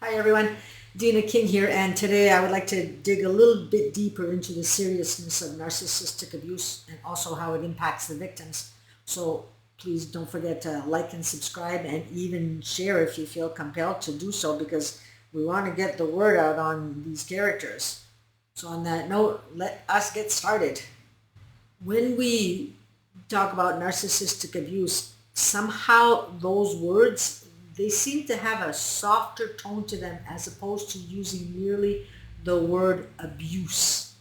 Hi everyone, Deanna King here, and today I would like to dig a little bit deeper into the seriousness of narcissistic abuse and also how it impacts the victims. So please don't forget to like and subscribe and even share if you feel compelled to do so, because we want to get the word out on these characters. So on that note, let us get started. When we talk about narcissistic abuse, somehow those words, they seem to have a softer tone to them as opposed to using merely the word abuse.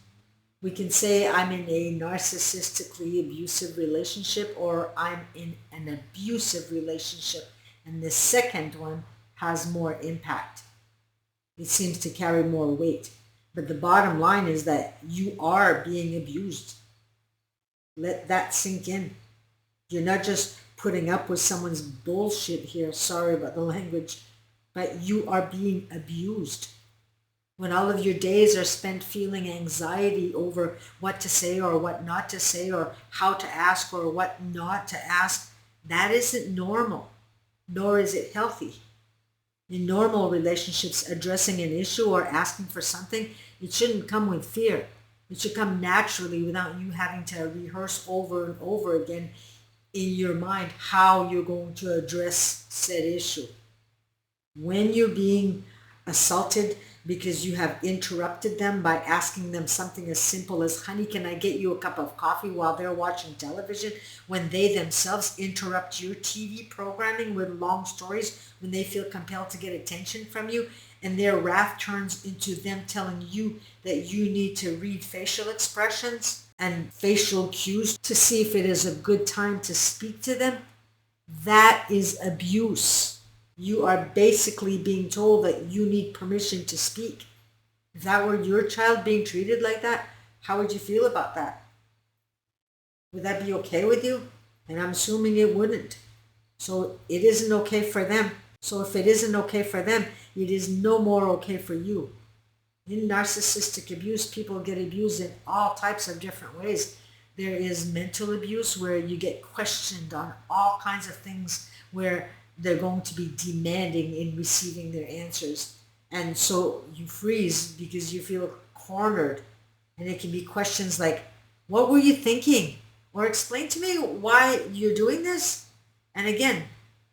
We can say I'm in a narcissistically abusive relationship, or I'm in an abusive relationship, and the second one has more impact. It seems to carry more weight. But the bottom line is that you are being abused. Let that sink in. You're not just putting up with someone's bullshit here, sorry about the language, but you are being abused. When all of your days are spent feeling anxiety over what to say or what not to say, or how to ask or what not to ask, that isn't normal, nor is it healthy. In normal relationships, addressing an issue or asking for something, it shouldn't come with fear. It should come naturally without you having to rehearse over and over again in your mind how you're going to address said issue. When you're being assaulted because you have interrupted them by asking them something as simple as, honey, can I get you a cup of coffee, while they're watching television, when they themselves interrupt your TV programming with long stories, when they feel compelled to get attention from you, and their wrath turns into them telling you that you need to read facial expressions and facial cues to see if it is a good time to speak to them, that is abuse. You are basically being told that you need permission to speak. If that were your child being treated like that, how would you feel about that? Would that be okay with you? And I'm assuming it wouldn't. So it isn't okay for them. So if it isn't okay for them, it is no more okay for you. In narcissistic abuse, people get abused in all types of different ways. There is mental abuse, where you get questioned on all kinds of things, where they're going to be demanding in receiving their answers. And so you freeze because you feel cornered. And it can be questions like, what were you thinking? Or explain to me why you're doing this. And again,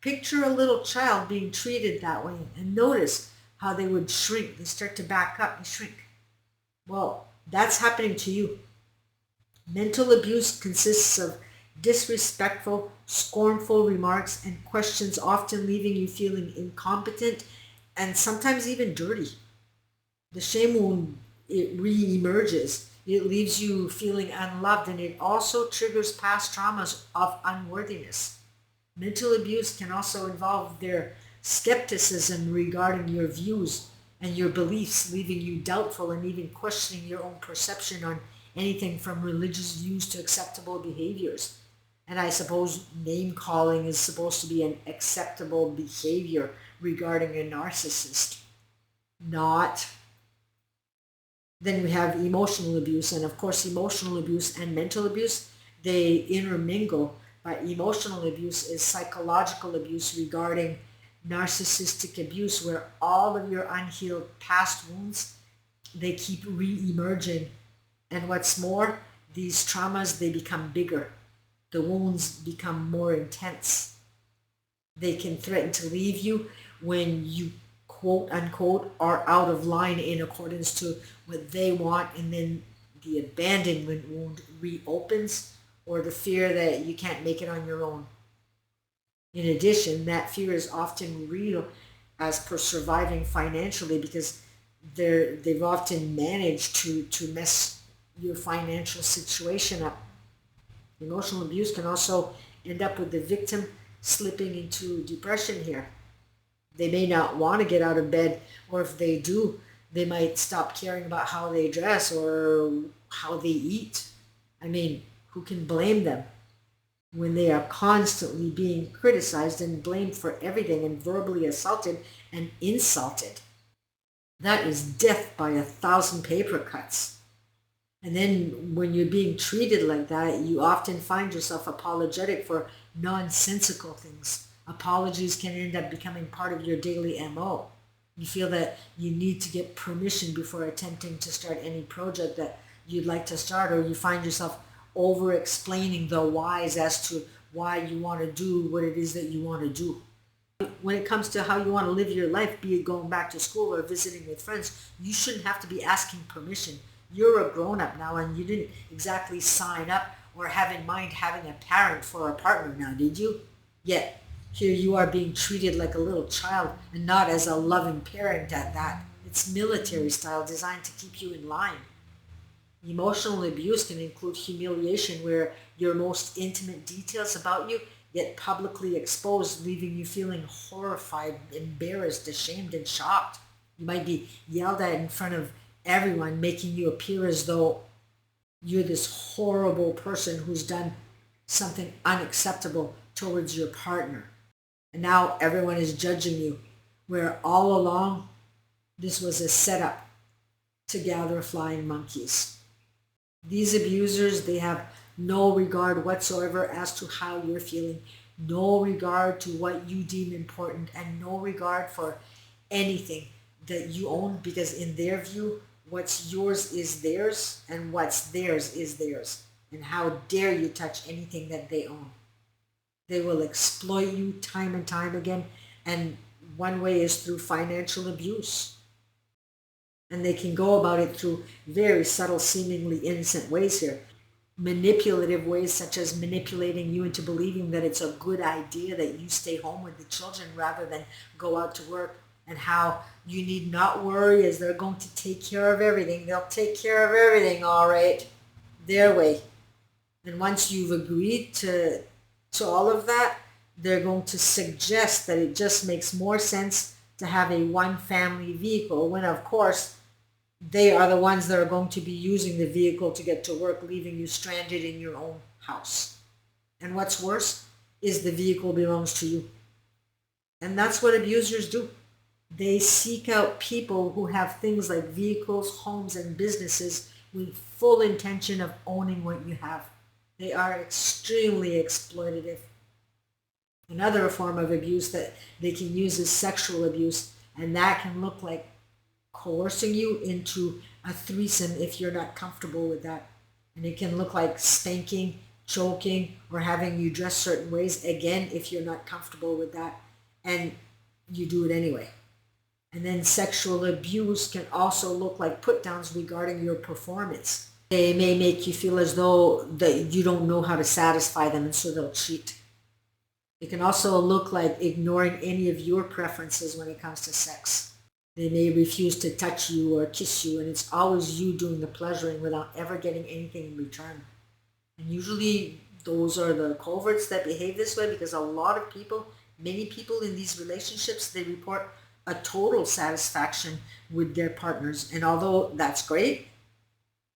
picture a little child being treated that way, and notice how they would shrink. They start to back up and shrink. Well, that's happening to you. Mental abuse consists of disrespectful, scornful remarks and questions, often leaving you feeling incompetent and sometimes even dirty. The shame wound, it re-emerges. It leaves you feeling unloved, and it also triggers past traumas of unworthiness. Mental abuse can also involve their skepticism regarding your views and your beliefs, leaving you doubtful and even questioning your own perception on anything from religious views to acceptable behaviors. And I suppose name calling is supposed to be an acceptable behavior regarding a narcissist. Not. Then we have emotional abuse, and of course emotional abuse and mental abuse, they intermingle. But emotional abuse is psychological abuse regarding narcissistic abuse, where all of your unhealed past wounds, they keep re-emerging. And what's more, these traumas, they become bigger. The wounds become more intense. They can threaten to leave you when you, quote unquote, are out of line in accordance to what they want, and then the abandonment wound reopens, or the fear that you can't make it on your own. In addition, that fear is often real as per surviving financially, because they've often managed to mess your financial situation up. Emotional abuse can also end up with the victim slipping into depression here. They may not want to get out of bed, or if they do, they might stop caring about how they dress or how they eat. I mean, who can blame them when they are constantly being criticized and blamed for everything and verbally assaulted and insulted? That is death by 1,000 paper cuts. And then when you're being treated like that, you often find yourself apologetic for nonsensical things. Apologies can end up becoming part of your daily MO. You feel that you need to get permission before attempting to start any project that you'd like to start, or you find yourself over explaining the whys as to why you want to do what it is that you want to do. When it comes to how you want to live your life, be it going back to school or visiting with friends, you shouldn't have to be asking permission. You're a grown-up now, and you didn't exactly sign up or have in mind having a parent for a partner now, did you? Yet, here you are being treated like a little child and not as a loving parent at that. It's military style, designed to keep you in line. Emotional abuse can include humiliation, where your most intimate details about you get publicly exposed, leaving you feeling horrified, embarrassed, ashamed, and shocked. You might be yelled at in front of everyone, making you appear as though you're this horrible person who's done something unacceptable towards your partner. And now everyone is judging you, where all along this was a setup to gather flying monkeys. These abusers, they have no regard whatsoever as to how you're feeling, no regard to what you deem important, and no regard for anything that you own, because in their view, what's yours is theirs, and what's theirs is theirs. And how dare you touch anything that they own? They will exploit you time and time again, and one way is through financial abuse. And they can go about it through very subtle, seemingly innocent ways here. Manipulative ways, such as manipulating you into believing that it's a good idea that you stay home with the children rather than go out to work, and how you need not worry, as they're going to take care of everything. They'll take care of everything, all right, their way. And once you've agreed to all of that, they're going to suggest that it just makes more sense to have a one family vehicle, when of course they are the ones that are going to be using the vehicle to get to work, leaving you stranded in your own house. And what's worse is the vehicle belongs to you. And that's what abusers do. They seek out people who have things like vehicles, homes, and businesses with full intention of owning what you have. They are extremely exploitative. Another form of abuse that they can use is sexual abuse, and that can look like coercing you into a threesome if you're not comfortable with that. And it can look like spanking, choking, or having you dress certain ways, again, if you're not comfortable with that, and you do it anyway. And then sexual abuse can also look like put-downs regarding your performance. They may make you feel as though that you don't know how to satisfy them, and so they'll cheat. It can also look like ignoring any of your preferences when it comes to sex. They may refuse to touch you or kiss you, and it's always you doing the pleasuring without ever getting anything in return. And usually those are the culverts that behave this way, because a lot of people, many people in these relationships, they report a total satisfaction with their partners. And although that's great,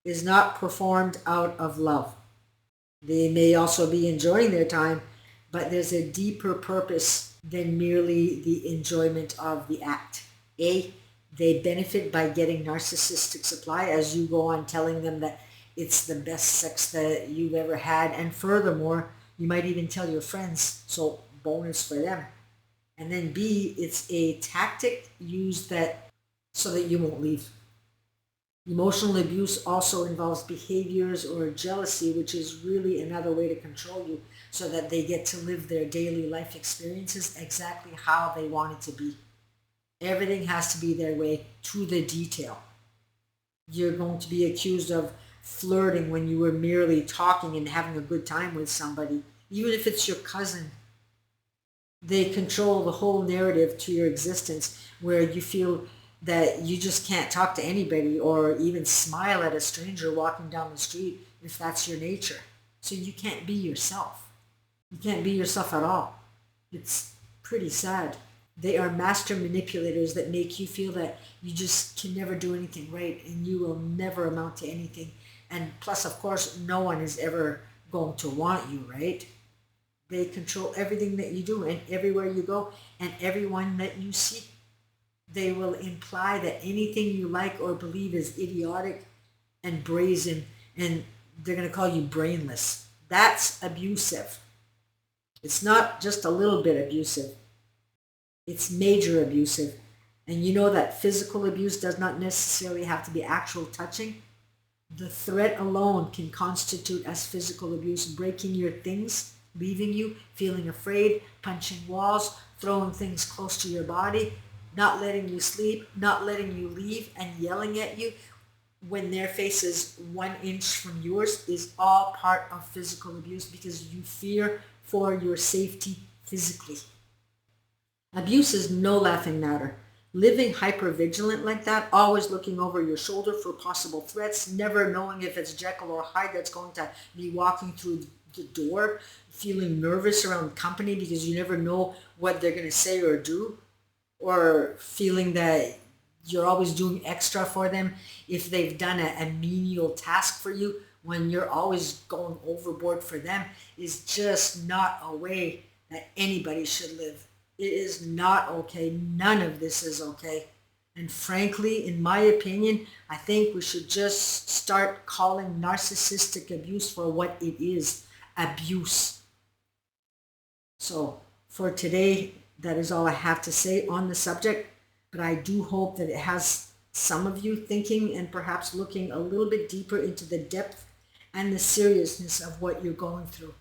is not performed out of love. They may also be enjoying their time, but there's a deeper purpose than merely the enjoyment of the act. A, they benefit by getting narcissistic supply as you go on telling them that it's the best sex that you've ever had. And furthermore, you might even tell your friends, so bonus for them. And then B, it's a tactic used so that you won't leave. Emotional abuse also involves behaviors or jealousy, which is really another way to control you so that they get to live their daily life experiences exactly how they want it to be. Everything has to be their way to the detail. You're going to be accused of flirting when you were merely talking and having a good time with somebody, even if it's your cousin. They control the whole narrative to your existence, where you feel that you just can't talk to anybody or even smile at a stranger walking down the street if that's your nature. So you can't be yourself. You can't be yourself at all. It's pretty sad. They are master manipulators that make you feel that you just can never do anything right and you will never amount to anything. And plus, of course, no one is ever going to want you, right? They control everything that you do and everywhere you go and everyone that you see. They will imply that anything you like or believe is idiotic and brazen, and they're going to call you brainless. That's abusive. It's not just a little bit abusive. It's major abusive. And you know that physical abuse does not necessarily have to be actual touching. The threat alone can constitute as physical abuse, breaking your things, leaving you, feeling afraid, punching walls, throwing things close to your body, not letting you sleep, not letting you leave, and yelling at you when their face is 1 inch from yours is all part of physical abuse because you fear for your safety physically. Abuse is no laughing matter. Living hypervigilant like that, always looking over your shoulder for possible threats, never knowing if it's Jekyll or Hyde that's going to be walking through the door, feeling nervous around company because you never know what they're going to say or do, or feeling that you're always doing extra for them if they've done a menial task for you when you're always going overboard for them, is just not a way that anybody should live. It is not okay. None of this is okay. And frankly, in my opinion, I think we should just start calling narcissistic abuse for what it is, abuse. So for today, that is all I have to say on the subject, but I do hope that it has some of you thinking and perhaps looking a little bit deeper into the depth and the seriousness of what you're going through.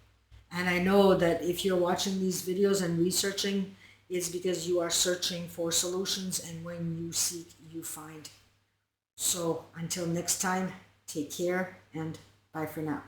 And I know that if you're watching these videos and researching, it's because you are searching for solutions, and when you seek, you find. So until next time, take care and bye for now.